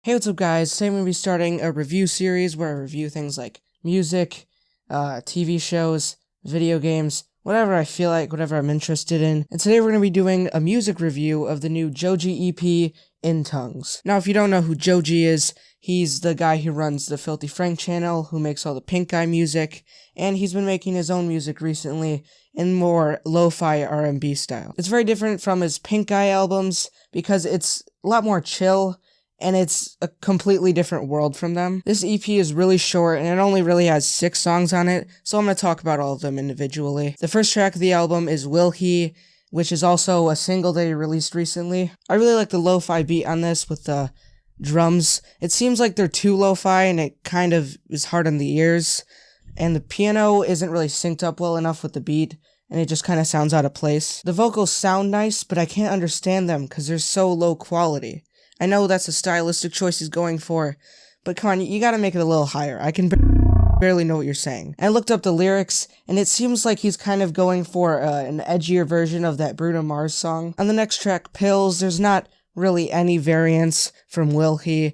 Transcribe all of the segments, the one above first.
Hey, what's up guys? Today I'm going to be starting a review series where I review things like music, TV shows, video games, whatever I feel like, whatever I'm interested in. And today we're going to be doing a music review of the new Joji EP, In Tongues. Now, if you don't know who Joji is, he's the guy who runs the Filthy Frank channel, who makes all the Pink Guy music, and he's been making his own music recently in more lo-fi R&B style. It's very different from his Pink Guy albums because it's a lot more chill, and it's a completely different world from them. This EP is really short, and it only really has 6 songs on it, so I'm going to talk about all of them individually. The first track of the album is Will He, which is also a single that he released recently. I really like the lo-fi beat on this with the drums. It seems like they're too lo-fi, and it kind of is hard on the ears, and the piano isn't really synced up well enough with the beat, and it just kind of sounds out of place. The vocals sound nice, but I can't understand them because they're so low quality. I know that's a stylistic choice he's going for, but come on, you gotta make it a little higher. I can barely know what you're saying. I looked up the lyrics, and it seems like he's kind of going for an edgier version of that Bruno Mars song. On the next track, Pills, there's not really any variance from Will He.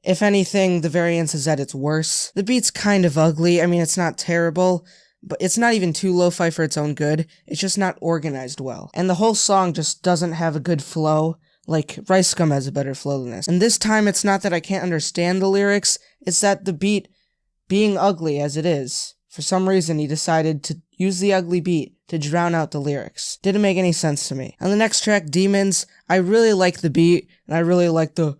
If anything, the variance is that it's worse. The beat's kind of ugly. I mean, it's not terrible, but it's not even too lo-fi for its own good. It's just not organized well. And the whole song just doesn't have a good flow. Like, Rice Scum has a better flow than this. And this time, it's not that I can't understand the lyrics, it's that the beat, being ugly as it is, for some reason he decided to use the ugly beat to drown out the lyrics. Didn't make any sense to me. On the next track, Demons, I really like the beat, and I really like the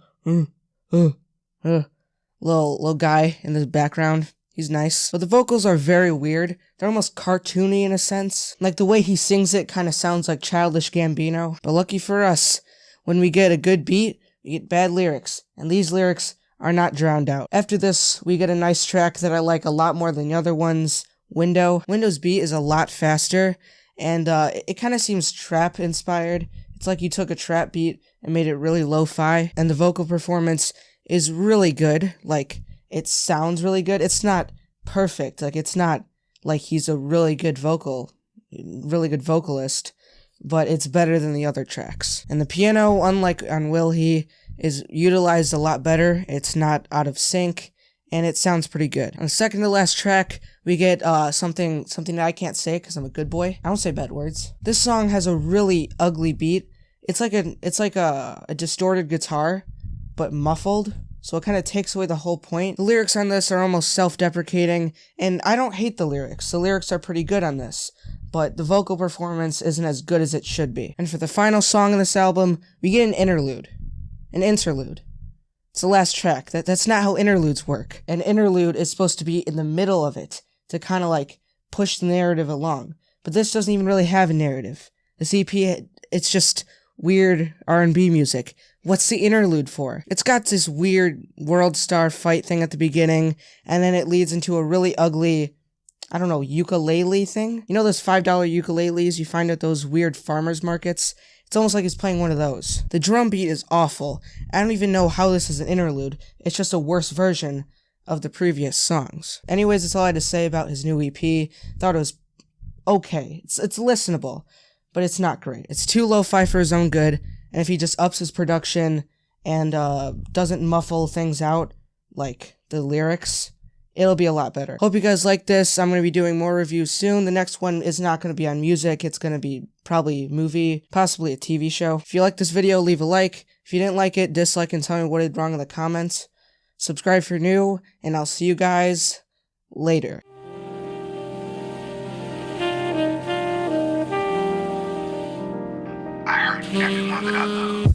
little guy in the background. He's nice. But the vocals are very weird. They're almost cartoony in a sense. Like, the way he sings it kind of sounds like Childish Gambino. But lucky for us, when we get a good beat, we get bad lyrics, and these lyrics are not drowned out. After this, we get a nice track that I like a lot more than the other ones, Window. Window's beat is a lot faster, and it kind of seems trap-inspired. It's like you took a trap beat and made it really lo-fi, and the vocal performance is really good. Like, it sounds really good. It's not perfect. Like, it's not like he's a really good vocalist, but it's better than the other tracks. And the piano, unlike on Will He, is utilized a lot better. It's not out of sync, and it sounds pretty good. On the second to last track, we get something that I can't say because I'm a good boy. I don't say bad words. This song has a really ugly beat. It's like a distorted guitar, but muffled, so it kind of takes away the whole point. The lyrics on this are almost self-deprecating, and I don't hate the lyrics. The lyrics are pretty good on this, but the vocal performance isn't as good as it should be. And for the final song in this album, we get an interlude. An interlude. It's the last track. That's not how interludes work. An interlude is supposed to be in the middle of it, to kind of like push the narrative along. But this doesn't even really have a narrative. This EP, it's just weird R&B music. What's the interlude for? It's got this weird world star fight thing at the beginning, and then it leads into a really ugly, I don't know, ukulele thing? You know those $5 ukuleles you find at those weird farmers markets? It's almost like he's playing one of those. The drum beat is awful. I don't even know how this is an interlude. It's just a worse version of the previous songs. Anyways, that's all I had to say about his new EP. Thought it was okay. It's listenable, but it's not great. It's too lo-fi for his own good, and if he just ups his production and doesn't muffle things out, like the lyrics, it'll be a lot better. Hope you guys like this. I'm going to be doing more reviews soon. The next one is not going to be on music. It's going to be probably a movie, possibly a TV show. If you like this video, leave a like. If you didn't like it, dislike and tell me what I did wrong in the comments. Subscribe if you're new, and I'll see you guys later. I heard you got your mother out.